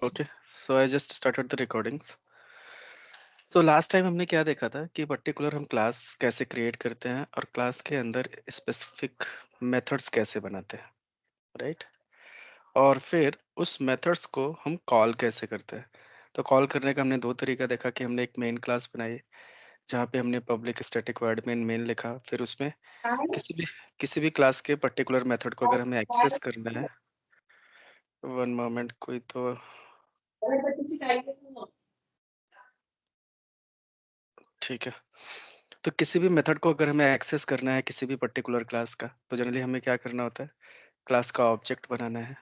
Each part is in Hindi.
Okay, so I just started the recordings. So last time हमने क्या देखा था कि पर्टिकुलर हम क्लास कैसे क्रिएट करते हैं और क्लास के अंदर स्पेसिफिक मेथड्स कैसे बनाते हैं, राइट? और फिर उस मेथड्स को हम कॉल कैसे करते हैं। तो कॉल करने का हमने दो तरीका देखा कि हमने एक मेन क्लास बनाई जहाँ पे हमने public static word main main लिखा, फिर उसमें किसी भी क्लास के पर्टिकुलर मेथड को अगर हमें एक्सेस करना है। वन मोमेंट, कोई तो ठीक है। तो किसी भी मेथड को अगर हमें एक्सेस करना है किसी भी पर्टिकुलर क्लास का, तो जनरली हमें क्या करना होता है, क्लास का ऑब्जेक्ट बनाना है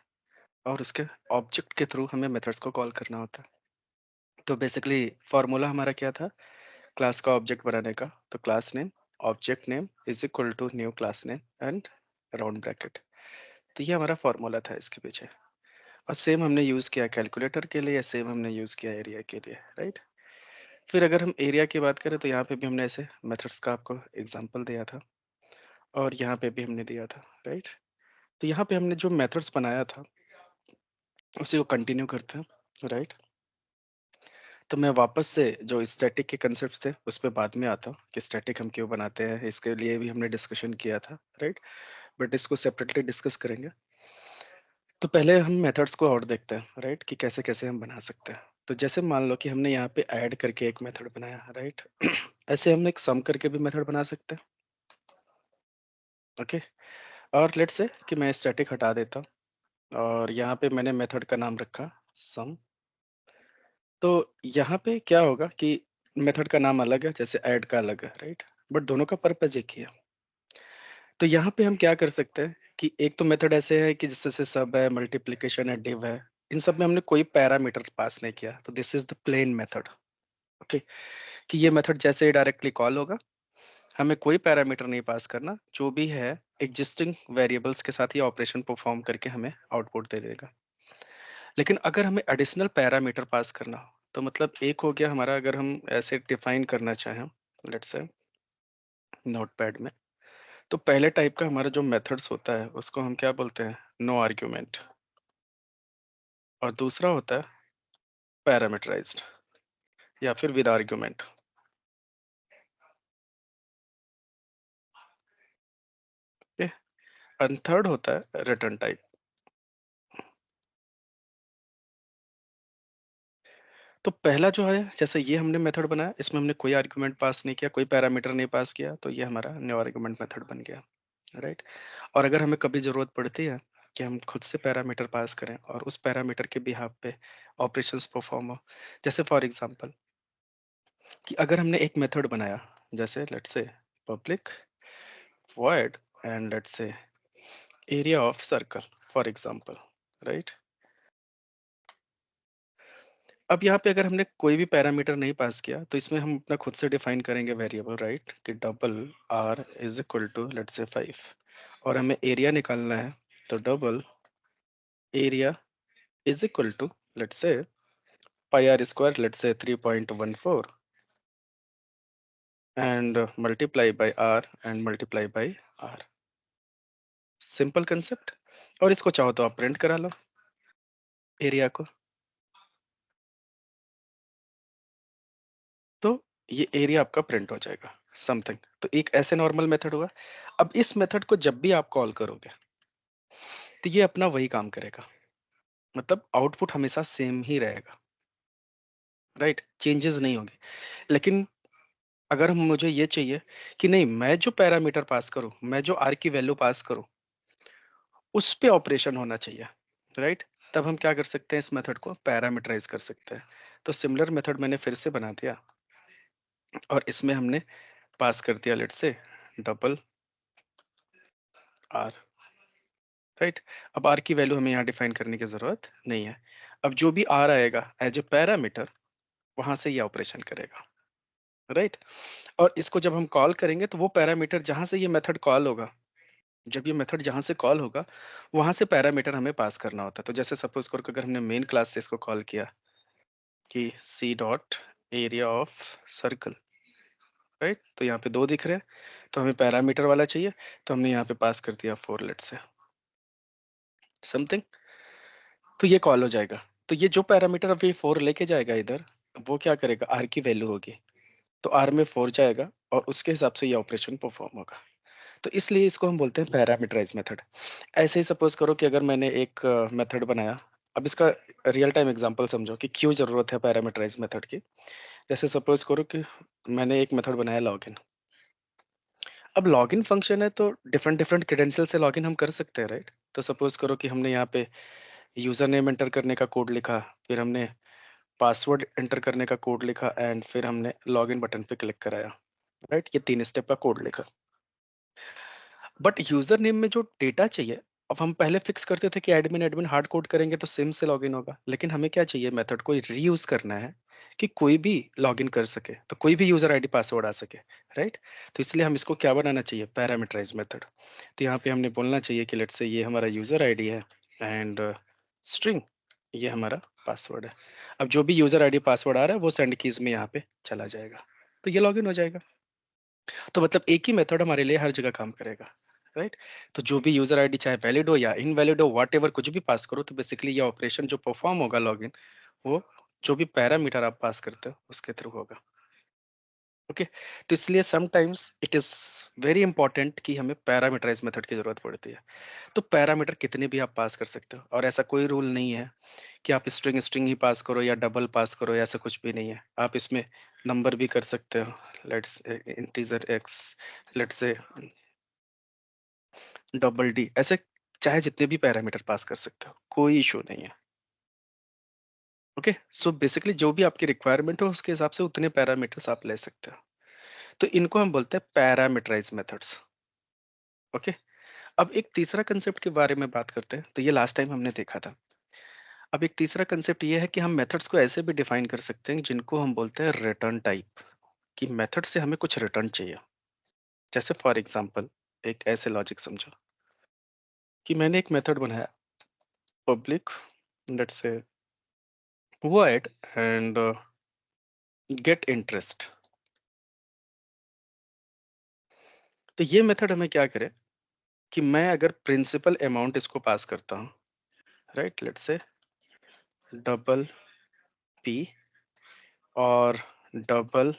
और उसके ऑब्जेक्ट के थ्रू हमें मेथड्स को कॉल करना होता है। तो बेसिकली फॉर्मूला हमारा क्या था क्लास का ऑब्जेक्ट बनाने का? तो class name object name is equal to new class name and round bracket. तो ये हमारा फॉर्मूला था इसके पीछे। और सेम हमने यूज किया कैलकुलेटर के लिए, सेम हमने यूज किया एरिया के लिए, राइट? फिर अगर हम एरिया की बात करें तो यहाँ पे भी हमने ऐसे मेथड्स का आपको एग्जांपल दिया था और यहाँ पे भी हमने दिया था, राइट? तो यहाँ पे हमने जो मेथड्स बनाया था उसी को कंटिन्यू करते हैं, राइट? तो मैं वापस से जो स्टैटिक के कंसेप्ट थे उस पे बाद में आता हूँ कि स्टैटिक हम क्यों बनाते हैं, इसके लिए भी हमने डिस्कशन किया था, राइट? बट इसको सेपरेटली डिस्कस करेंगे। तो पहले हम मेथड्स को और देखते हैं, राइट, कि कैसे कैसे हम बना सकते हैं। तो जैसे मान लो कि हमने यहाँ पे ऐड करके एक मेथड बनाया, राइट? ऐसे हमने एक सम करके भी मेथड बना सकते हैं, ओके? और लेट्स से कि मैं स्टैटिक हटा देता हूँ और यहाँ पे मैंने मेथड का नाम रखा सम। तो यहाँ पे क्या होगा कि मेथड का नाम अलग है, जैसे ऐड का अलग है, राइट? बट दोनों का पर्पस एक ही है। तो यहाँ पे हम क्या कर सकते हैं कि एक तो मेथड ऐसे है कि जिससे से सब है, मल्टीप्लिकेशन है, डिव है, इन सब में हमने कोई पैरामीटर पास नहीं किया, तो this is the plain method, okay? कि ये मेथड जैसे ही डायरेक्टली कॉल होगा, हमें कोई पैरामीटर नहीं पास करना, जो भी है एग्जिस्टिंग वेरिएबल्स के साथ ये ऑपरेशन परफॉर्म करके हमें आउटपुट दे देगा। लेकिन अगर हमें एडिशनल पैरामीटर पास करना हो, तो मतलब एक हो गया हमारा, अगर हम ऐसे डिफाइन करना चाहें, लेट्स से नोटपैड में, तो पहले टाइप का हमारा जो मेथड्स होता है उसको हम क्या बोलते हैं, नो आर्ग्यूमेंट। और दूसरा होता है पैरामीटराइज्ड या फिर with argument, okay? And third होता है रिटर्न टाइप। तो पहला जो है, जैसे ये हमने मेथड बनाया, इसमें हमने कोई आर्गुमेंट पास नहीं किया, कोई पैरामीटर नहीं पास किया, तो ये हमारा नो आर्गुमेंट मेथड बन गया, राइट? और अगर हमें कभी जरूरत पड़ती है कि हम खुद से पैरामीटर पास करें और उस पैरामीटर के बिहाफ पे ऑपरेशंस परफॉर्म हो, जैसे फॉर एग्जांपल कि अगर हमने एक मेथड बनाया, जैसे let's say public void and let's से area of circle for example, right? अब यहाँ पे अगर हमने कोई भी पैरामीटर नहीं पास किया, तो इसमें हम अपना खुद से डिफाइन करेंगे वेरिएबल, राइट? कि double R is equal to let's say 5 और हमें एरिया निकालना है, तो double area is equal to let's say pi R square, let's say 3.14 and multiply by R and multiply by R. Simple concept. और इसको चाहो तो आप प्रिंट करा लो एरिया को, तो ये एरिया आपका प्रिंट हो जाएगा समथिंग। तो एक ऐसे नॉर्मल मेथड हुआ। अब इस मेथड को जब भी आप कॉल करोगे तो ये अपना वही काम करेगा, मतलब आउटपुट हमेशा सेम ही रहेगा, राइट? चेंजेस नहीं होंगे। लेकिन अगर हम मुझे ये चाहिए कि नहीं, मैं जो पैरामीटर पास करूं, मैं जो आर की वैल्यू पास करूं, उस पे ऑपरेशन होना चाहिए, राइट? तब हम क्या कर सकते हैं, इस मेथड को पैरामीटराइज कर सकते हैं। तो सिमिलर मेथड मैंने फिर से बना दिया और इसमें हमने पास कर दिया let's say double R, right? अब आर की वैल्यू हमें यहाँ डिफाइन करने की जरूरत नहीं है। अब जो भी आर आएगा एज ए पैरामीटर, वहां से ये ऑपरेशन करेगा, राइट? और इसको जब हम कॉल करेंगे तो वो पैरामीटर जहां से ये मेथड कॉल होगा, जब ये मेथड जहां से कॉल होगा वहां से पैरामीटर हमें पास करना होता है। तो जैसे सपोज करो कि अगर हमने मेन क्लास से इसको कॉल किया कि C dot area of circle, right? तो यहाँ पे दो दिख रहे हैं, तो हमें पैरामीटर वाला चाहिए, तो हमने यहाँ पे पास कर दिया 4 लेट से समथिंग, तो ये कॉल हो जाएगा। तो ये जो पैरामीटर अभी 4 लेके जाएगा इधर, वो क्या करेगा, r की वैल्यू होगी। तो r में 4 जाएगा और उसके हिसाब से ये ऑपरेशन परफॉर्म होगा। तो इसलिए इसको हम बोलते हैं पैरामीटराइज मेथड। ऐसे ही सपोज करो कि अगर मैंने एक मेथड बनाया, अब इसका रियल टाइम एग्जांपल समझो कि क्यों जरूरत है पैरामीटराइज मेथड की। जैसे सपोज करो कि मैंने एक मेथड बनाया लॉगिन। अब लॉगिन फंक्शन है तो डिफरेंट डिफरेंट क्रेडेंशियल से लॉगिन हम कर सकते हैं, राइट? तो सपोज करो कि हमने यहाँ पे यूजर नेम एंटर करने का कोड लिखा, फिर हमने पासवर्ड एंटर करने का कोड लिखा एंड फिर हमने लॉगिन बटन पे क्लिक कराया, राइट? ये 3 स्टेप का कोड लिखा। बट यूजर नेम में जो डेटा चाहिए, अब हम पहले फिक्स करते थे कि एडमिन एडमिन हार्ड कोड करेंगे तो सिम से लॉगिन होगा, लेकिन हमें क्या चाहिए, मेथड को रीयूज करना है कि कोई भी लॉगिन कर सके, तो कोई भी यूजर आईडी पासवर्ड आ सके, राइट? तो इसलिए हम इसको क्या बनाना चाहिए, पैरामीटराइज मेथड। तो यहाँ पे हमने बोलना चाहिए कि लेट्स से ये हमारा यूजर आईडी है एंड स्ट्रिंग ये हमारा पासवर्ड है। अब जो भी यूजर आईडी पासवर्ड आ रहा है वो सेंड कीज में यहाँ पे चला जाएगा, तो ये लॉगिन हो जाएगा। तो मतलब एक ही मेथड हमारे लिए हर जगह काम करेगा, राइट? तो जो भी यूजर आईडी चाहे वैलिड हो या इनवैलिड हो, व्हाटएवर कुछ भी पास करो, तो बेसिकली ये ऑपरेशन जो परफॉर्म होगा लॉगिन, वो जो भी पैरामीटर आप पास करते हो उसके थ्रू होगा। ओके, तो इसलिए sometimes it is very important कि हमें पैरामीटराइज मेथड की जरूरत पड़ती है। तो पैरामीटर कितने भी आप पास कर सकते हो और ऐसा कोई रूल नहीं है कि आप स्ट्रिंग स्ट्रिंग ही पास करो या डबल पास करो, ऐसा कुछ भी नहीं है। आप इसमें नंबर भी कर सकते हो, let's integer x, let's say double D, ऐसे चाहे जितने भी पैरामीटर पास कर सकते हो, कोई इशू नहीं है। ओके, सो बेसिकली जो भी आपकी रिक्वायरमेंट हो उसके हिसाब से उतने पैरामीटर्स आप ले सकते हो। तो इनको हम बोलते हैं पैरामीटराइज मेथड्स। ओके, अब एक तीसरा कंसेप्ट के बारे में बात करते हैं, तो ये लास्ट टाइम हमने देखा था। अब एक तीसरा कंसेप्ट ये है कि हम मेथड्स को ऐसे भी डिफाइन कर सकते हैं जिनको हम बोलते हैं रिटर्न टाइप, कि मेथड से हमें कुछ रिटर्न चाहिए। जैसे फॉर एग्जांपल एक ऐसे लॉजिक समझो कि मैंने एक मेथड बनाया public let's say void and get interest. तो ये मेथड हमें क्या करे कि मैं अगर प्रिंसिपल अमाउंट इसको पास करता हूँ, right, let's say double P और double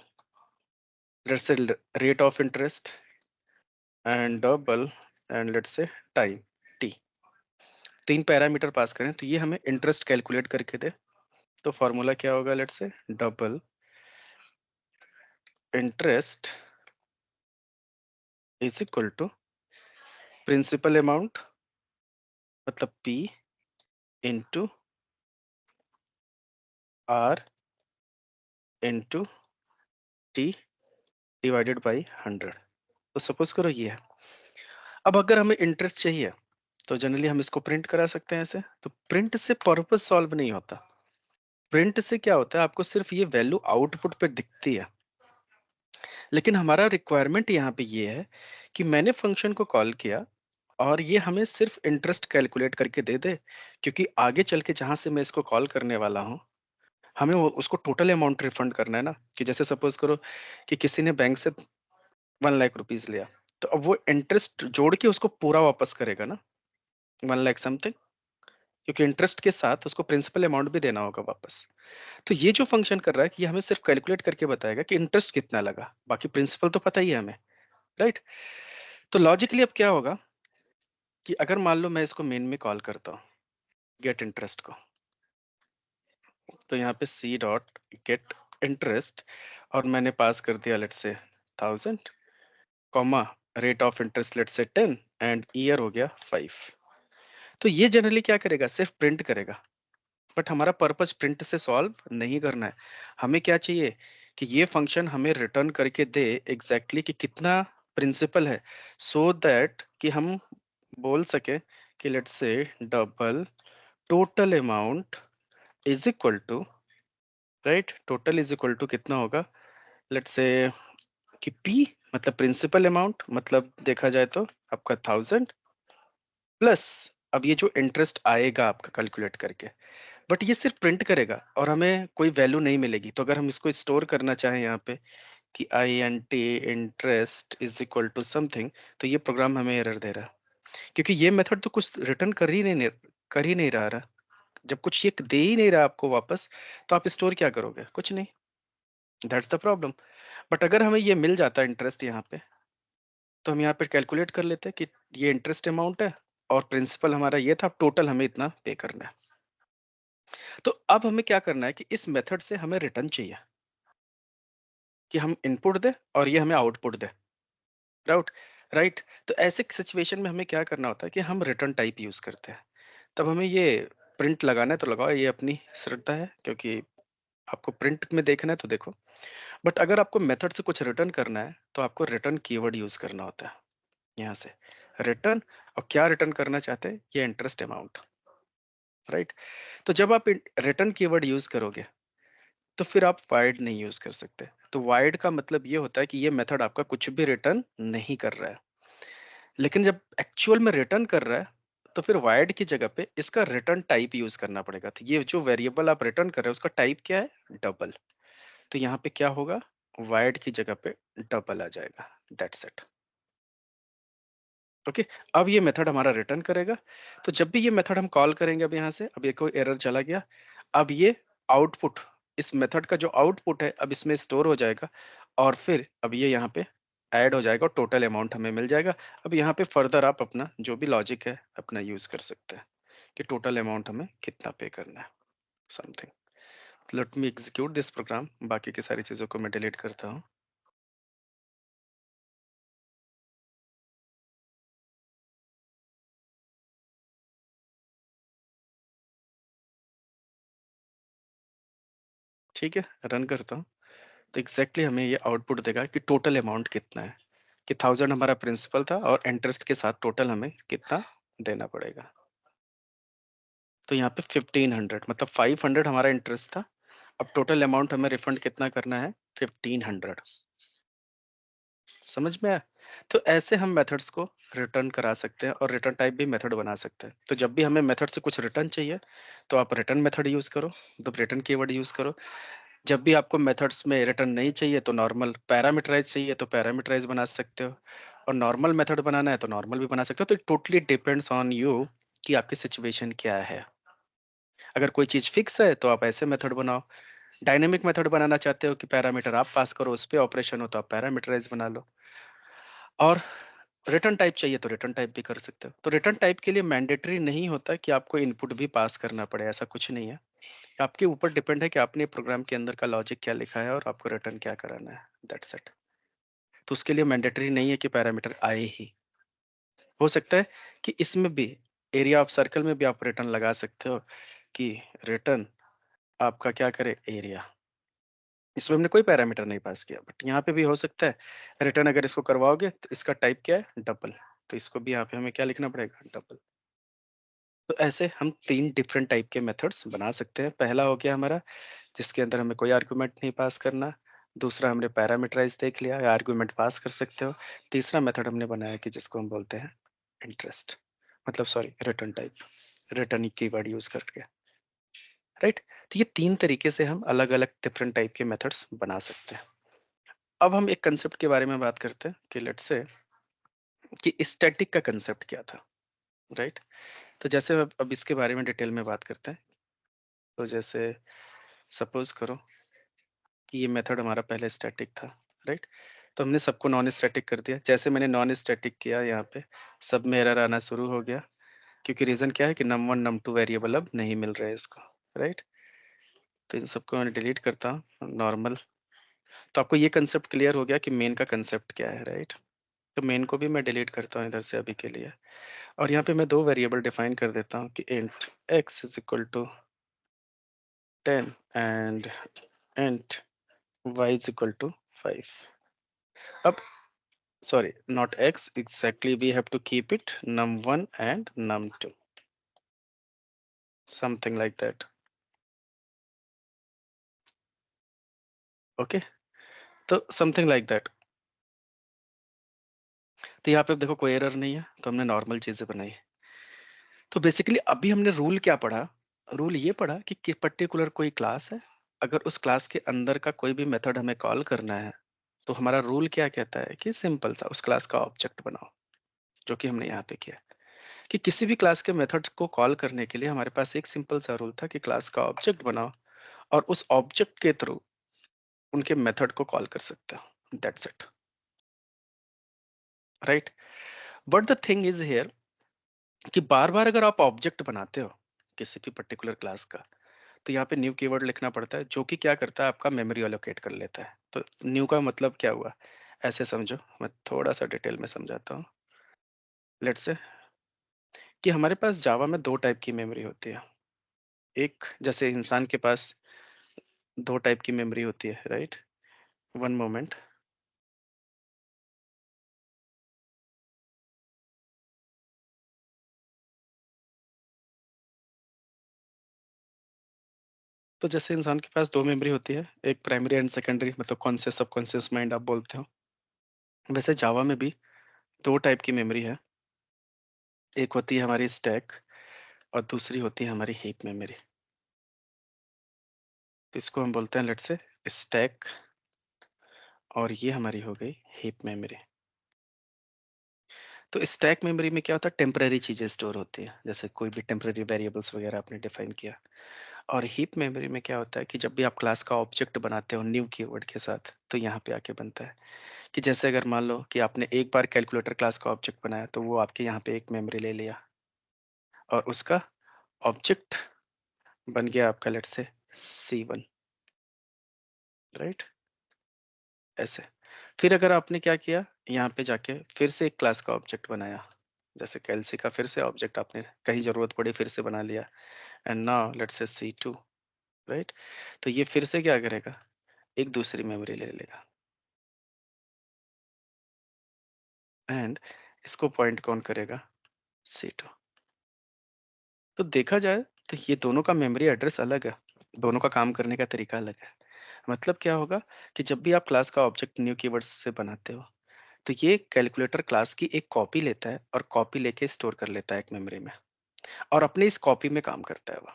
let's say rate of interest and double and let's say time T, 3 parameter pass करें तो ये हमें इंटरेस्ट कैलकुलेट करके दे। तो फॉर्मूला क्या होगा, let's say double interest is equal to principal amount मतलब P into R into T divided by 100। तो सपोज करो ये है। अब अगर हमें इंटरेस्ट चाहिए तो जनरली हम इसको प्रिंट करा सकते हैं ऐसे। तो प्रिंट से पर्पस सॉल्व नहीं होता। प्रिंट से क्या होता है, आपको सिर्फ ये वैल्यू आउटपुट पे दिखती है, लेकिन हमारा रिक्वायरमेंट यहाँ पे ये है कि मैंने फंक्शन को कॉल किया और ये हमें सिर्फ इंटरेस्ट कैलकुलेट करके दे दे, क्योंकि आगे चल के जहां से मैं इसको कॉल करने वाला हूँ हमें वो उसको टोटल अमाउंट रिफंड करना है ना। कि जैसे सपोज करो कि किसी ने बैंक से 1 लाख रुपीज लिया, तो अब वो इंटरेस्ट जोड़ के उसको पूरा वापस करेगा ना, 1 लाख समथिंग, क्योंकि इंटरेस्ट के साथ उसको प्रिंसिपल अमाउंट भी देना होगा वापस। तो ये जो फंक्शन कर रहा है कि ये हमें सिर्फ कैलकुलेट करके बताएगा कि इंटरेस्ट कितना लगा, बाकी प्रिंसिपल तो पता ही है हमें, राइट? तो लॉजिकली अब क्या होगा कि अगर मान लो मैं इसको मेन में कॉल करता हूँ गेट इंटरेस्ट को, तो यहाँ पे सी डॉट गेट इंटरेस्ट और मैंने पास कर दिया let's say 1000 comma rate of interest let's say 10 and year हो गया 5। तो ये जनरली क्या करेगा, सिर्फ प्रिंट करेगा। बट हमारा पर्पस प्रिंट से सॉल्व नहीं करना है। हमें क्या चाहिए कि ये फंक्शन हमें रिटर्न करके दे एग्जैक्टली कि कितना प्रिंसिपल है, सो दैट कि हम बोल सके कि let's say double total amount is equal to, right, total is equal to कितना होगा, लेट्स से कि पी मतलब प्रिंसिपल अमाउंट मतलब देखा जाए तो आपका 1000 प्लस अब ये जो इंटरेस्ट आएगा आपका कैलकुलेट करके। बट ये सिर्फ प्रिंट करेगा और हमें कोई वैल्यू नहीं मिलेगी। तो अगर हम इसको स्टोर करना चाहें यहाँ पे कि I N T interest is equal to something, तो ये प्रोग्राम हमें एरर दे रहा है, क्योंकि ये मेथड तो कुछ रिटर्न कर ही नहीं रहा। जब कुछ ये दे ही नहीं रहा आपको वापस, तो आप स्टोर क्या करोगे? कुछ नहीं। That's the problem. बट अगर हमें ये मिल जाता है इंटरेस्ट यहाँ पे, तो हम यहाँ पे कैलकुलेट कर लेते हैं कि ये इंटरेस्ट अमाउंट है और प्रिंसिपल हमारा ये था, टोटल हमें इतना पे करना है। तो अब हमें क्या करना है कि इस मेथड से हमें रिटर्न चाहिए, कि हम इनपुट दें और ये हमें आउटपुट दे। राउट राइट। तो ऐसे सिचुएशन में हमें क्या करना होता है कि हम रिटर्न टाइप यूज करते हैं। तब हमें ये प्रिंट लगाना है तो लगाओ, ये अपनी श्रद्धा है, क्योंकि आपको प्रिंट में देखना है तो देखो। बट अगर आपको मेथड से कुछ रिटर्न करना है तो आपको रिटर्न कीवर्ड यूज करना होता है। यहाँ से रिटर्न, और क्या रिटर्न करना चाहते हैं, ये इंटरेस्ट अमाउंट। राइट। तो जब आप रिटर्न कीवर्ड यूज करोगे तो फिर आप वाइड नहीं यूज कर सकते। तो वाइड का मतलब ये होता है कि ये मेथड आपका कुछ भी रिटर्न नहीं कर रहा है। लेकिन जब एक्चुअल में रिटर्न कर रहा है, तो फिर वाइड की जगह पे इसका रिटर्न टाइप यूज करना पड़ेगा। तो ये जो वेरिएबल आप रिटर्न कर रहे हो उसका टाइप क्या है? डबल। तो यहाँ पे क्या होगा? वाइड की जगह पे डबल आ जाएगा। That's it. ओके। अब ये मेथड हमारा रिटर्न करेगा। तो जब भी ये मेथड हम कॉल करेंगे, अब यहाँ से, अब ये कोई एरर चला गया, अब ये आउटपुट, इस मेथड का जो आउटपुट है अब इसमें स्टोर हो जाएगा, और फिर अब ये यहाँ पे ऐड हो जाएगा और टोटल अमाउंट हमें मिल जाएगा। अब यहाँ पे फर्दर आप अपना जो भी लॉजिक है अपना यूज कर सकते हैं कि टोटल अमाउंट हमें कितना पे करना है, something. Let me execute this program. बाकी की सारी चीजों को मैं डिलीट करता हूँ। ठीक है, रन करता हूँ। तो एग्जैक्टली हमें ये आउटपुट देगा कि टोटल अमाउंट कितना है, कि 1000 हमारा प्रिंसिपल था और इंटरेस्ट के साथ टोटल हमें कितना देना पड़ेगा। तो यहाँ पे 1500, मतलब 500 हमारा इंटरेस्ट था। अब टोटल अमाउंट हमें रिफंड कितना करना है? 1500। समझ में आया? तो ऐसे हम मेथड्स को रिटर्न करा सकते हैं और रिटर्न टाइप भी मेथड बना सकते हैं। तो जब भी हमें मेथड से कुछ रिटर्न चाहिए तो आप रिटर्न मेथड यूज करो, तो रिटर्न कीवर्ड यूज करो। जब भी आपको मेथड्स में रिटर्न नहीं चाहिए तो नॉर्मल पैरामीटराइज चाहिए तो पैरामीटराइज बना सकते हो, और नॉर्मल मेथड बनाना है तो नॉर्मल भी बना सकते हो। तो टोटली डिपेंड्स ऑन यू कि आपकी सिचुएशन क्या है। अगर कोई चीज फिक्स है तो आप ऐसे मेथड बनाओ। डायनेमिक मेथड बनाना चाहते हो कि पैरामीटर आप पास करो, उस पे ऑपरेशन हो, तो आप पैरामीटराइज बना लो। और रिटर्न टाइप चाहिए तो रिटर्न टाइप भी कर सकते हो। तो रिटर्न टाइप के लिए मैंडेटरी नहीं होता कि आपको इनपुट भी पास करना पड़े, ऐसा कुछ नहीं है। आपके ऊपर डिपेंड है कि आपने प्रोग्राम के अंदर का लॉजिक क्या लिखा है और आपको रिटर्न क्या कराना है। That's it. तो उसके लिए मैंडेटरी नहीं है कि पैरामीटर आए ही। हो सकता है कि इसमें भी एरिया ऑफ सर्कल में भी आप रिटर्न लगा सकते हो कि रिटर्न आपका क्या करे, एरिया। इसमें हमने कोई पैरामीटर नहीं पास किया, बट यहाँ पे भी हो सकता है रिटर्न अगर इसको करवाओगे तो इसका टाइप क्या है? डबल। तो इसको भी यहाँ पे हमें क्या लिखना पड़ेगा? डबल। तो ऐसे हम 3 डिफरेंट टाइप के मेथड्स बना सकते हैं। पहला हो गया हमारा जिसके अंदर हमें कोई आर्गुमेंट नहीं पास करना। दूसरा हमने पैरामीटराइज देख लिया, आर्गुमेंट पास कर सकते हो। तीसरा मेथड हमने बनाया कि जिसको हम बोलते हैं इंटरेस्ट, मतलब sorry return type, return keyword use करके। राइट। तो ये 3 तरीके से हम अलग अलग डिफरेंट टाइप के मेथड्स बना सकते हैं। अब हम एक कंसेप्ट के बारे में बात करते हैं कि लेट्स से कि स्टैटिक का कंसेप्ट क्या था। राइट। तो जैसे अब इसके बारे में डिटेल में बात करते हैं। तो जैसे सपोज करो कि ये मेथड हमारा पहले स्टैटिक था। राइट। तो हमने सबको नॉन स्टैटिक कर दिया। जैसे मैंने नॉन स्टैटिक किया, यहाँ पे सब में एरर आना शुरू हो गया, क्योंकि रीजन क्या है कि num1 num2 वेरिएबल अब नहीं मिल रहे हैं इसको। राइट। तो इन सबको मैं डिलीट करता हूँ नॉर्मल। तो आपको ये कंसेप्ट क्लियर हो गया कि मेन का कंसेप्ट क्या है। राइट। तो मेन को भी मैं डिलीट करता हूँ इधर से अभी के लिए, और यहाँ पे मैं 2 वेरिएबल डिफाइन कर देता हूँ कि int x is equal to 10 and int y is equal to 5। अब sorry, not x, exactly we have to keep it num1 and num2, something like that. Okay, तो समथिंग लाइक दैट। तो यहाँ पे देखो कोई एरर नहीं है, तो हमने नॉर्मल चीजें बनाई। तो बेसिकली अभी हमने रूल क्या पढ़ा? रूल ये पढ़ा कि पर्टिकुलर कोई क्लास है, अगर उस क्लास के अंदर का कोई भी मेथड हमें कॉल करना है, तो हमारा रूल क्या कहता है कि सिंपल सा उस क्लास का ऑब्जेक्ट बनाओ, जो कि हमने यहाँ पे किया। कि किसी भी क्लास के मेथड्स को कॉल करने के लिए हमारे पास एक सिंपल सा रूल था कि क्लास का ऑब्जेक्ट बनाओ और उस ऑब्जेक्ट के थ्रू उनके मेथड को कॉल कर सकते हो, that's it, right. But the thing is here कि बार बार अगर आप ऑब्जेक्ट बनाते हो किसी भी पर्टिकुलर क्लास का, तो यहाँ पे न्यू कीवर्ड लिखना पड़ता है जो कि क्या करता है, आपका मेमोरी एलोकेट कर लेता है। तो न्यू का मतलब क्या हुआ, ऐसे समझो, मैं थोड़ा सा डिटेल में समझाता हूँ। लेट्स से कि हमारे पास जावा में दो टाइप की मेमोरी होती है। एक जैसे इंसान के पास दो टाइप की मेमोरी होती है, राइट। One moment. तो जैसे इंसान के पास दो मेमोरी होती है, एक प्राइमरी एंड सेकेंडरी, मतलब कॉन्शियस सबकॉन्शियस माइंड आप बोलते हो। वैसे जावा में भी दो टाइप की मेमोरी है। एक होती है हमारी स्टैक और दूसरी होती है हमारी हीप मेमोरी। तो इसको हम बोलते हैं लेट्स से स्टैक, और ये हमारी हो गई हीप मेमोरी। तो स्टैक मेमोरी में क्या होता है, टेम्पररी चीजें स्टोर होती है, जैसे कोई भी टेम्पररी वेरिएबल्स वगैरह आपने डिफाइन किया। और हीप मेमोरी में क्या होता है कि जब भी आप क्लास का ऑब्जेक्ट बनाते हो न्यू कीवर्ड के साथ, तो यहाँ पे आके बनता है कि जैसे अगर मान लो कि आपने एक बार कैलकुलेटर क्लास का ऑब्जेक्ट बनाया, तो वो आपके यहाँ पे एक मेमोरी ले लिया और उसका ऑब्जेक्ट बन गया आपका लेट्स से C1, राइट, ऐसे। फिर अगर आपने क्या किया, यहाँ पे जाके फिर से एक क्लास का ऑब्जेक्ट बनाया, जैसे कैलसी का फिर से ऑब्जेक्ट आपने कहीं जरूरत पड़ी फिर से बना लिया, and now let's say C2, right. तो ये फिर से क्या करेगा, एक दूसरी मेमोरी ले लेगा, एंड इसको पॉइंट कौन करेगा, C2। तो देखा जाए तो ये दोनों का मेमोरी एड्रेस अलग है, दोनों का काम करने का तरीका अलग है। मतलब क्या होगा कि जब भी आप क्लास का ऑब्जेक्ट न्यू कीवर्ड्स से बनाते हो, तो ये कैलकुलेटर क्लास की एक कॉपी लेता है और कॉपी लेके स्टोर कर लेता है एक मेमोरी में, और अपनी इस कॉपी में काम करता है वो।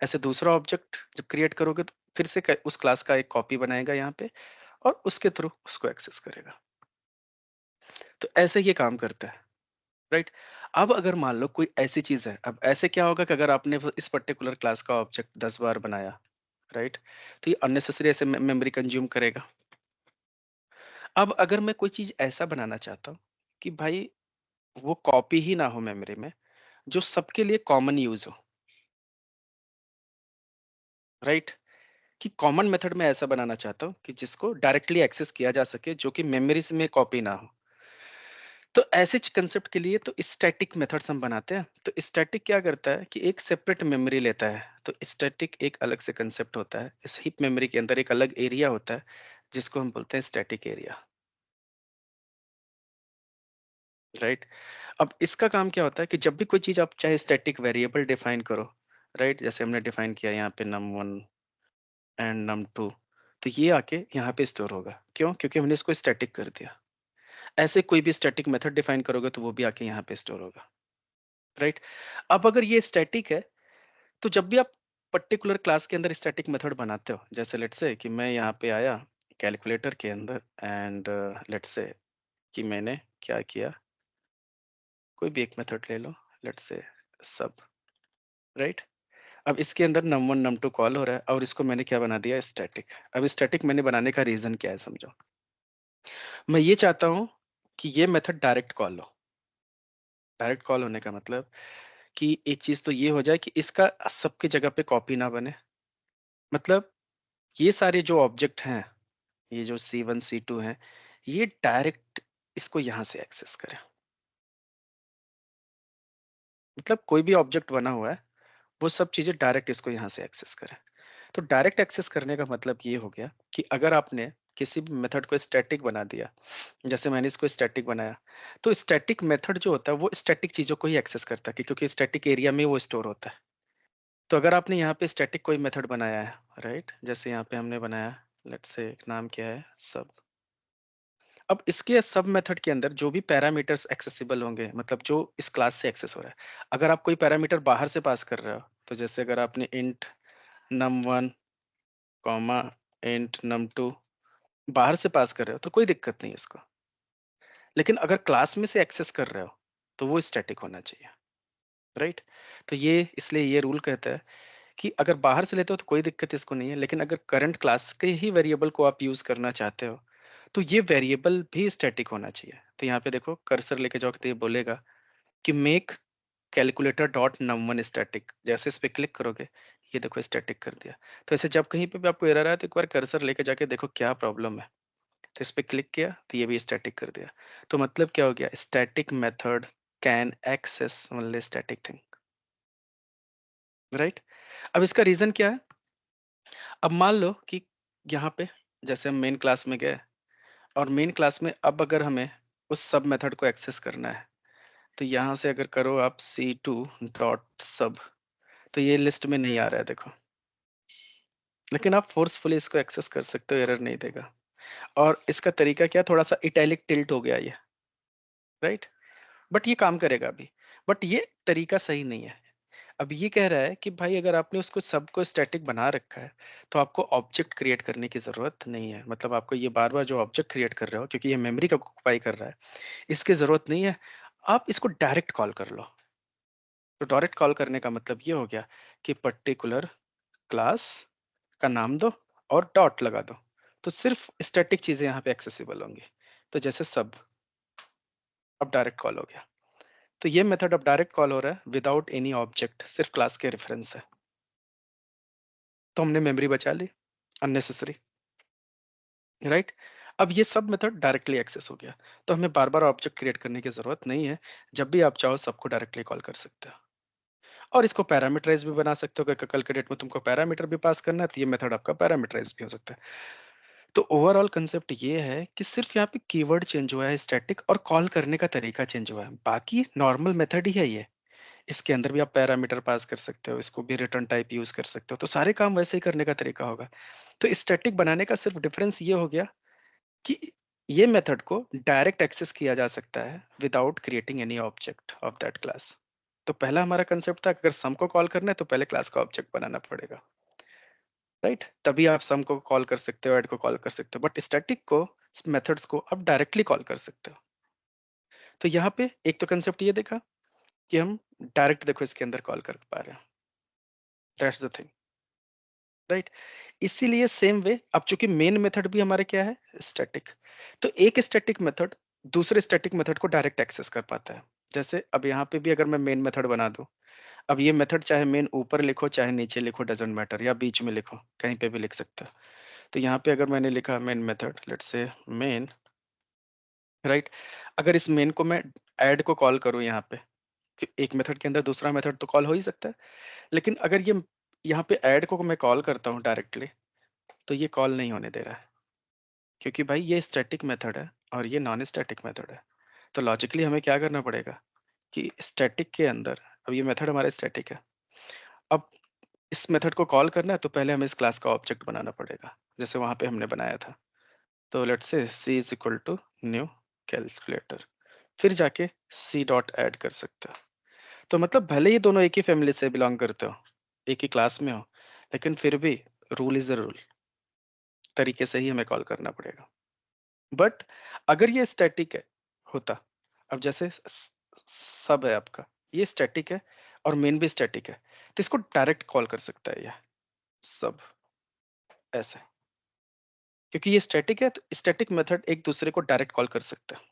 ऐसे दूसरा ऑब्जेक्ट जब क्रिएट करोगे तो फिर से उस क्लास का एक कॉपी बनाएगा यहाँ पे और उसके थ्रू उसको एक्सेस करेगा। तो ऐसे ये काम करता है, राइट। अब अगर मान लो कोई ऐसी चीज है, अब ऐसे क्या होगा कि अगर आपने इस पर्टिकुलर क्लास का ऑब्जेक्ट 10 बार बनाया, राइट, तो ये अननेसेसरी ऐसे मेमोरी कंज्यूम करेगा। अब अगर मैं कोई चीज ऐसा बनाना चाहता हूँ कि भाई वो कॉपी ही ना हो मेमोरी में, जो सबके लिए कॉमन यूज हो, राइट, कि कॉमन मेथड में ऐसा बनाना चाहता हूँ कि जिसको डायरेक्टली एक्सेस किया जा सके, जो कि मेमोरीज में कॉपी ना हो। तो ऐसे कंसेप्ट के लिए तो स्टैटिक मेथड्स हम बनाते हैं। तो स्टैटिक क्या करता है कि एक सेपरेट मेमोरी लेता है। तो स्टैटिक एक अलग से कंसेप्ट होता है, इस हीप मेमोरी के अंदर एक अलग एरिया होता है जिसको हम बोलते हैं स्टैटिक एरिया, राइट। अब इसका काम क्या होता है कि जब भी कोई चीज आप चाहे स्टैटिक वेरिएबल डिफाइन करो, राइट, जैसे हमने डिफाइन किया यहाँ पे num1 एंड num2, तो ये आके यहाँ पे स्टोर होगा। क्यों? क्योंकि हमने इसको स्टैटिक कर दिया। ऐसे कोई भी स्टैटिक मेथड डिफाइन करोगे तो वो भी आके यहाँ पे स्टोर होगा, राइट। अब अगर ये स्टैटिक है, तो जब भी आप पर्टिकुलर क्लास के अंदर स्टैटिक मेथड बनाते हो, जैसे लेट्स से कि मैं यहाँ पे आया कैलकुलेटर के अंदर, एंड लेट्स से कि मैंने क्या किया, कोई भी एक मेथड ले लो, लेट्स से सब, राइट। अब इसके अंदर num1 num2 कॉल हो रहा है और इसको मैंने क्या बना दिया, स्टैटिक। अब स्टैटिक मैंने बनाने का रीजन क्या है, समझो। मैं ये चाहता हूँ कि ये मेथड डायरेक्ट कॉल हो। डायरेक्ट कॉल होने का मतलब कि एक चीज तो ये हो जाए कि इसका सबकी जगह पे कॉपी ना बने। मतलब ये सारे जो ऑब्जेक्ट हैं, ये जो C1 C2 हैं, ये डायरेक्ट इसको यहाँ से एक्सेस करें। मतलब कोई भी ऑब्जेक्ट बना हुआ है, वो सब चीजें डायरेक्ट इसको यहाँ से एक्सेस करें। तो डायरेक्ट एक्सेस करने का मतलब ये हो गया कि अगर आपने किसी भी मेथड को स्टैटिक बना दिया, जैसे मैंने इसको स्टैटिक बनाया, तो स्टैटिक मेथड जो होता है वो स्टैटिक चीजों को ही एक्सेस करता है क्योंकि स्टैटिक एरिया में वो स्टोर होता है। तो अगर आपने यहाँ पे स्टैटिक कोई मेथड बनाया है, राइट, जैसे यहाँ पे हमने बनाया, लेट्स से नाम क्या है, सब। अब इसके सब मेथड के अंदर जो भी पैरामीटर्स एक्सेसिबल होंगे, मतलब जो इस क्लास से एक्सेस हो रहा है, अगर आप कोई पैरामीटर बाहर से पास कर रहे हो, तो जैसे अगर आपने int num1 comma int num2 बाहर से पास कर रहे हो तो कोई दिक्कत नहीं है इसको। लेकिन अगर क्लास में से एक्सेस कर रहे हो, तो वो स्टैटिक होना चाहिए, राइट? तो ये इसलिए ये रूल कहता है कि अगर बाहर से लेते हो तो कोई दिक्कत इसको नहीं है, लेकिन अगर करंट क्लास के ही वेरिएबल को आप यूज़ करना चाहते हो, तो ये वेरिएबल भी स्टैटिक होना चाहिए। तो यहाँ पे देखो कर्सर लेके जाओ तो ये बोलेगा कि मेक कैलकुलेटर डॉट नम1 स्टैटिक। जैसे इस पे क्लिक करोगे, ये देखो स्टैटिक कर दिया। तो ऐसे जब कहीं पे भी आपको एरर आए तो एक बार कर्सर लेके जाके देखो क्या प्रॉब्लम है। तो इस पे क्लिक किया तो ये भी स्टैटिक कर दिया। तो मतलब क्या हो गया, static method can access only static thing, right? अब इसका रीजन क्या है? अब मान लो कि यहाँ पे जैसे हम मेन क्लास में गए और मेन क्लास में अब अगर हमें उस सब मेथड को एक्सेस करना है, तो यहाँ से अगर करो आप c2 डॉट सब, तो ये लिस्ट में नहीं आ रहा है देखो, लेकिन आप फोर्सफुली इसको एक्सेस कर सकते हो, एरर नहीं देगा। और इसका तरीका क्या, थोड़ा सा इटैलिक टिल्ट हो गया ये, राइट? बट ये काम करेगा अभी, बट ये तरीका सही नहीं है। अब ये कह रहा है कि भाई अगर आपने उसको सबको स्टैटिक बना रखा है, तो आपको ऑब्जेक्ट क्रिएट करने की जरूरत नहीं है। मतलब आपको ये बार बार जो ऑब्जेक्ट क्रिएट कर रहे हो, क्योंकि ये मेमोरी का ऑक्युपाई कर रहा है, इसकी जरूरत नहीं है। आप इसको डायरेक्ट कॉल कर लो। तो डायरेक्ट कॉल करने का मतलब ये हो गया कि पर्टिकुलर क्लास का नाम दो और डॉट लगा दो, तो सिर्फ स्टैटिक चीजें यहाँ पे एक्सेसिबल होंगी। तो जैसे सब, अब डायरेक्ट कॉल हो गया। तो ये मेथड अब डायरेक्ट कॉल हो रहा है विदाउट एनी ऑब्जेक्ट, सिर्फ क्लास के रेफरेंस से। तो हमने मेमोरी बचा ली अननेसेसरी, राइट? अब ये सब मेथड डायरेक्टली एक्सेस हो गया, तो हमें बार बार ऑब्जेक्ट क्रिएट करने की जरूरत नहीं है। जब भी आप चाहो सबको डायरेक्टली कॉल कर सकते हो, और इसको पैरामीटराइज भी बना सकते हो कि कल के डेट में तुमको पैरामीटर भी पास करना है, तो ये मेथड आपका पैरामीटराइज भी हो सकता है। तो ओवरऑल कंसेप्ट ये है कि सिर्फ यहाँ पे कीवर्ड चेंज हुआ है स्टैटिक, और कॉल करने का तरीका चेंज हुआ है, बाकी नॉर्मल मेथड ही है ये। इसके अंदर भी आप पैरामीटर पास कर सकते हो, इसको भी रिटर्न टाइप यूज कर सकते हो, तो सारे काम वैसे ही करने का तरीका होगा। तो स्टैटिक बनाने का सिर्फ डिफरेंस ये हो गया कि ये मेथड को डायरेक्ट एक्सेस किया जा सकता है without creating any object of that class. तो पहला हमारा कंसेप्ट था अगर सम को कॉल करना है तो पहले क्लास का ऑब्जेक्ट बनाना पड़ेगा, राइट? तभी आप सम को कॉल कर सकते हो, ऐड को कॉल कर सकते हो, बट स्टैटिक को, मेथड्स को आप डायरेक्टली कॉल कर सकते हो। तो यहाँ पे एक तो कंसेप्ट ये देखा कि हम डायरेक्ट देखो इसके अंदर कॉल कर पा रहे हैं, दैट्स द थिंग, राइट? इसीलिए सेम वे, अब चूंकि मेन मेथड भी हमारे क्या है, स्टैटिक, तो एक स्टैटिक मेथड दूसरे स्टैटिक मेथड को डायरेक्ट एक्सेस कर पाता है। जैसे अब यहाँ पे भी अगर मैं मेन मेथड बना दूं, अब ये मेथड चाहे मेन ऊपर लिखो चाहे नीचे लिखो, डजेंट मैटर, या बीच में लिखो, कहीं पे भी लिख सकते हो। तो यहाँ पे अगर मैंने लिखा main method, let's say main, right? अगर इस मेन को मैं ऐड को कॉल करूँ यहाँ पे, तो एक मेथड के अंदर दूसरा मेथड तो कॉल हो ही सकता है, लेकिन अगर ये यहाँ पे ऐड को मैं कॉल करता हूँ डायरेक्टली, तो ये कॉल नहीं होने दे रहा है, क्योंकि भाई ये स्टैटिक मेथड है और ये नॉन स्टैटिक मेथड है। तो लॉजिकली हमें क्या करना पड़ेगा कि स्टैटिक के अंदर, अब ये मेथड हमारा स्टैटिक है, अब इस मेथड को कॉल करना है तो पहले हमें इस क्लास का ऑब्जेक्ट बनाना पड़ेगा, जैसे वहां पे हमने बनाया था। तो let's say c is equal to new calculator, फिर जाके c डॉट ऐड कर सकते हो। तो मतलब भले ही दोनों एक ही फैमिली से बिलोंग करते हो, एक ही क्लास में हो, लेकिन फिर भी रूल इज अ रूल, तरीके से ही हमें कॉल करना पड़ेगा। बट अगर ये स्टैटिक है होता, अब जैसे सब है आपका, ये स्टैटिक है और मेन भी स्टैटिक है, तो इसको डायरेक्ट कॉल कर सकता है ये सब, ऐसे, क्योंकि ये स्टैटिक है तो स्टैटिक मेथड एक दूसरे को डायरेक्ट कॉल कर सकता है,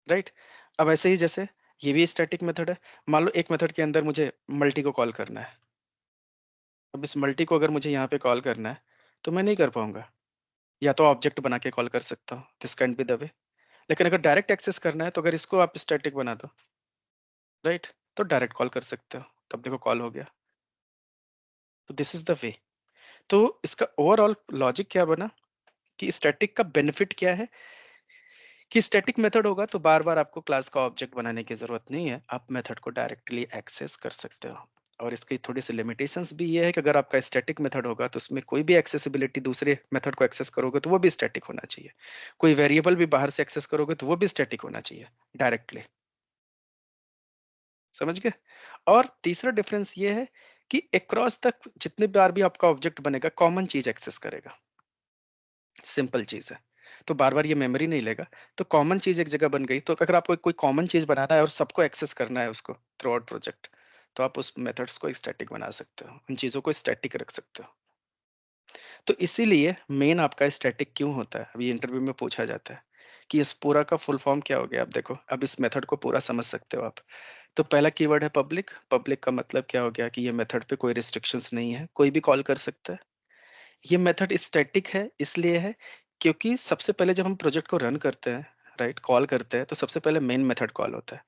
राइट? अब ऐसे ही जैसे ये भी स्टैटिक मेथड है, मान लो एक मेथड के अंदर मुझे मल्टी को कॉल करना है, अब इस मल्टी को अगर मुझे यहाँ पे कॉल करना है तो मैं नहीं कर पाऊंगा, या तो ऑब्जेक्ट बना के कॉल कर सकता हूँ, this can be the way. लेकिन अगर डायरेक्ट एक्सेस करना है तो अगर इसको आप स्टैटिक बना दो, राइट, तो डायरेक्ट कॉल कर सकते हो, तब देखो कॉल हो गया। तो दिस इज द वे। तो इसका ओवरऑल लॉजिक क्या बना कि स्टैटिक का बेनिफिट क्या है, कि स्टैटिक मेथड होगा तो बार बार आपको क्लास का ऑब्जेक्ट बनाने की जरूरत नहीं है, आप मेथड को डायरेक्टली एक्सेस कर सकते हो। और इसकी थोड़ी सी लिमिटेशंस भी ये है कि अगर आपका स्टैटिक मेथड होगा तो उसमें कोई भी एक्सेसिबिलिटी दूसरे मेथड को एक्सेस करोगे तो वो भी स्टैटिक होना चाहिए, कोई वेरिएबल भी बाहर से एक्सेस करोगे तो वो भी स्टैटिक होना चाहिए डायरेक्टली, समझ गए? और तीसरा डिफरेंस ये है कि अक्रॉस तक जितने बार भी आपका ऑब्जेक्ट बनेगा कॉमन चीज एक्सेस करेगा, सिंपल चीज है। तो बार-बार ये मेमोरी नहीं लेगा। तो कॉमन चीज़ एक जगह बन गई, तो अगर आपको कोई कॉमन चीज़ बनाना है और सबको एक्सेस करना है उसको थ्रू आउट प्रोजेक्ट, तो आप उस मेथड्स को स्टैटिक बना सकते हो, उन चीज़ों को स्टैटिक रख सकते हो। तो इसीलिए मेन आपका स्टैटिक क्यों होता है? अभी इंटरव्यू में पूछा जाता है कि इस पूरा का फुल फॉर्म क्या हो गया? आप देखो, अब इस मेथड को पूरा समझ सकते हो आप। तो पहला कीवर्ड है पब्लिक। पब्लिक का मतलब क्या हो गया कि ये मेथड पे कोई रिस्ट्रिक्शंस नहीं है, कोई भी कॉल कर सकता है। ये मेथड स्टैटिक है इसलिए है क्योंकि सबसे पहले जब हम प्रोजेक्ट को रन करते हैं, राइट, कॉल करते हैं, तो सबसे पहले मेन मेथड कॉल होता है।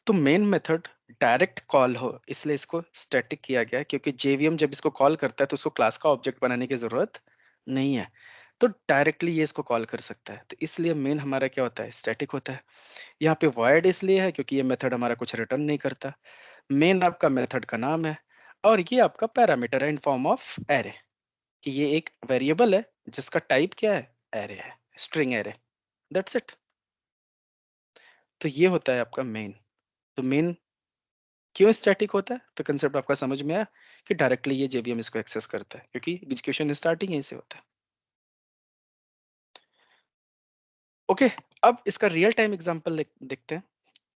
तो मेन मेथड डायरेक्ट कॉल हो इसलिए इसको स्टैटिक किया गया है, क्योंकि जेवीएम जब इसको कॉल करता है तो उसको क्लास का ऑब्जेक्ट बनाने की जरूरत नहीं है। तो डायरेक्टली ये इसको कॉल कर सकता है, तो इसलिए मेन हमारा क्या होता है, स्टैटिक होता है। यहाँ पे वॉइड इसलिए है क्योंकि ये मेथड हमारा कुछ रिटर्न नहीं करता। मेन आपका मेथड का नाम है और ये आपका पैरामीटर है इन फॉर्म ऑफ एरे, कि ये एक वेरिएबल है जिसका टाइप क्या है, एरे है, स्ट्रिंग एरे। That's it. तो ये होता है आपका मेन। तो मेन क्यों स्टैटिक होता है, तो कंसेप्ट आपका समझ में आया कि डायरेक्टली ये जेवीएम इसको एक्सेस करता है क्योंकि एग्जीक्यूशन स्टार्टिंग यहीं से होता है। ओके, अब इसका रियल टाइम एग्जांपल देखते हैं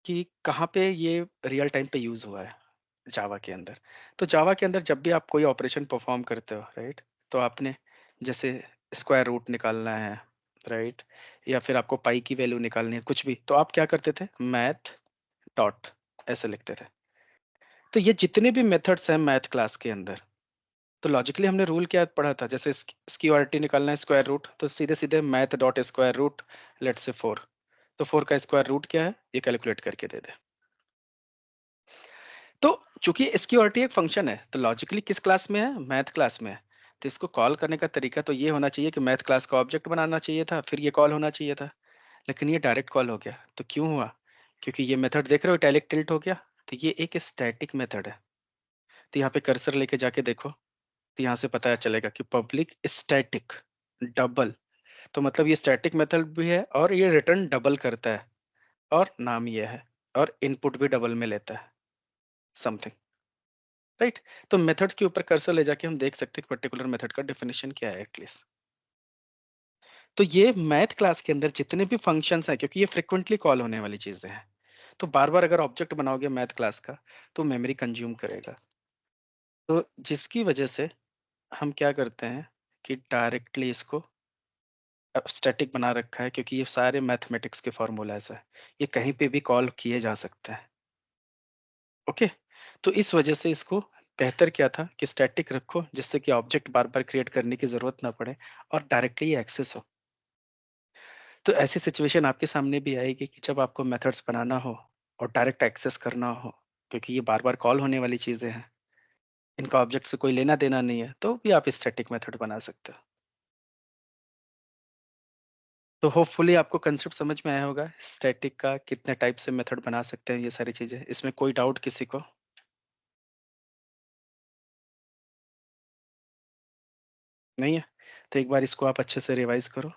कि कहाँ पे ये रियल टाइम पे यूज हुआ है जावा के अंदर। तो जावा के अंदर जब भी आप कोई ऑपरेशन परफॉर्म करते हो, राइट, तो आपने जैसे स्क्वायर रूट निकालना है, राइट, या फिर आपको पाई की वैल्यू निकालनी है, कुछ भी, तो आप क्या करते थे, मैथ डॉट ऐसे लिखते थे। तो ये जितने भी मेथड्स हैं मैथ क्लास के अंदर, तो लॉजिकली हमने रूल क्या पढ़ा था, जैसे स्क्यूआरटी निकालना है स्क्वायर रूट, तो सीधे सीधे math dot square root, let's say 4, तो 4 का स्क्वायर रूट क्या है, ये कैलकुलेट करके दे दे। तो चूंकि स्क्यूआरटी एक फंक्शन है, तो लॉजिकली किस क्लास में है, मैथ क्लास में है। तो इसको कॉल करने का तरीका तो ये होना चाहिए कि मैथ क्लास का ऑब्जेक्ट बनाना चाहिए था, फिर ये कॉल होना चाहिए था। लेकिन ये डायरेक्ट कॉल हो गया, तो क्यों हुआ, क्योंकि ये मेथड देख रहे हो इटैलिक टिल्ट हो गया, तो ये एक स्टैटिक मेथड है। तो यहाँ पे कर्सर लेके जाके देखो, तो यहाँ से पता चलेगा कि पब्लिक स्टैटिक डबल, तो मतलब ये स्टैटिक मेथड भी है और ये रिटर्न डबल करता है, और नाम ये है, और इनपुट भी डबल में लेता है, समथिंग, राइट। तो मेथड्स के ऊपर कर्सर ले जाके हम देख सकते हैं कि पर्टिकुलर मेथड का डेफिनेशन क्या है एटलीस्ट। तो ये मैथ क्लास के अंदर जितने भी फंक्शंस हैं, क्योंकि ये फ्रिक्वेंटली कॉल होने वाली चीजें हैं, तो बार बार अगर ऑब्जेक्ट बनाओगे मैथ क्लास का, तो मेमोरी कंज्यूम करेगा। तो जिसकी वजह से हम क्या करते हैं कि डायरेक्टली इसको स्टैटिक बना रखा है, क्योंकि ये सारे मैथमेटिक्स के फॉर्मूलाज है, ये कहीं पे भी कॉल किए जा सकते हैं। ओके, तो इस वजह से इसको बेहतर क्या था कि स्टैटिक रखो, जिससे कि ऑब्जेक्ट बार बार क्रिएट करने की जरूरत ना पड़े और डायरेक्टली एक्सेस हो। तो ऐसी सिचुएशन आपके सामने भी आएगी कि जब आपको मेथड्स बनाना हो और डायरेक्ट एक्सेस करना हो, क्योंकि ये बार बार कॉल होने वाली चीजें हैं, इनका ऑब्जेक्ट से कोई लेना देना नहीं है, तो भी आप स्टैटिक मेथड बना सकते हो। तो होपफुली आपको कंसेप्ट समझ में आया होगा स्टैटिक का, कितने टाइप से मेथड बना सकते हैं, ये सारी चीजें, इसमें कोई डाउट किसी को नहीं है? तो एक बार इसको आप अच्छे से रिवाइज करो।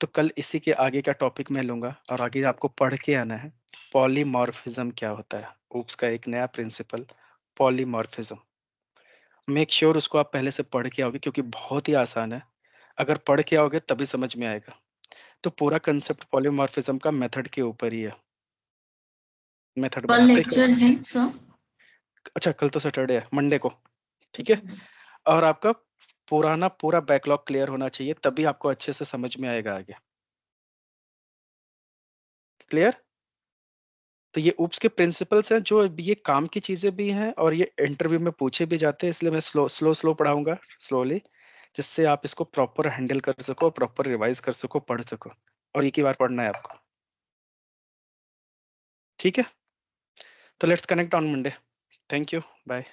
तो कल इसी के आगे का टॉपिक मैं लूंगा और आगे आपको पढ़ के आना है पॉलीमॉर्फिज्म क्या होता है, ऊप्स का एक नया प्रिंसिपल, पॉलीमॉर्फिज्म। मेक श्योर उसको आप पहले से पढ़ के आओगे, क्योंकि बहुत ही आसान है, अगर पढ़ के आओगे तभी समझ में आएगा। तो पूरा कंसेप्ट पॉलीमॉर्फिज्म का मेथड के ऊपर ही है, मेथड कल बनाते लेक्चर कैसे। है सर? अच्छा, कल तो सैटरडे है, मंडे को, ठीक है। और आपका पुराना पूरा बैकलॉग क्लियर होना चाहिए, तभी आपको अच्छे से समझ में आएगा आगे। क्लियर। तो ये ऊप्स के प्रिंसिपल्स हैं, जो ये काम की चीजें भी हैं और ये इंटरव्यू में पूछे भी जाते हैं, इसलिए मैं स्लो स्लो स्लो पढ़ाऊंगा, स्लोली, जिससे आप इसको प्रॉपर हैंडल कर सको, प्रॉपर रिवाइज कर सको, पढ़ सको, और एक ही बार पढ़ना है आपको, ठीक है। तो let's connect on Monday. Thank you, bye.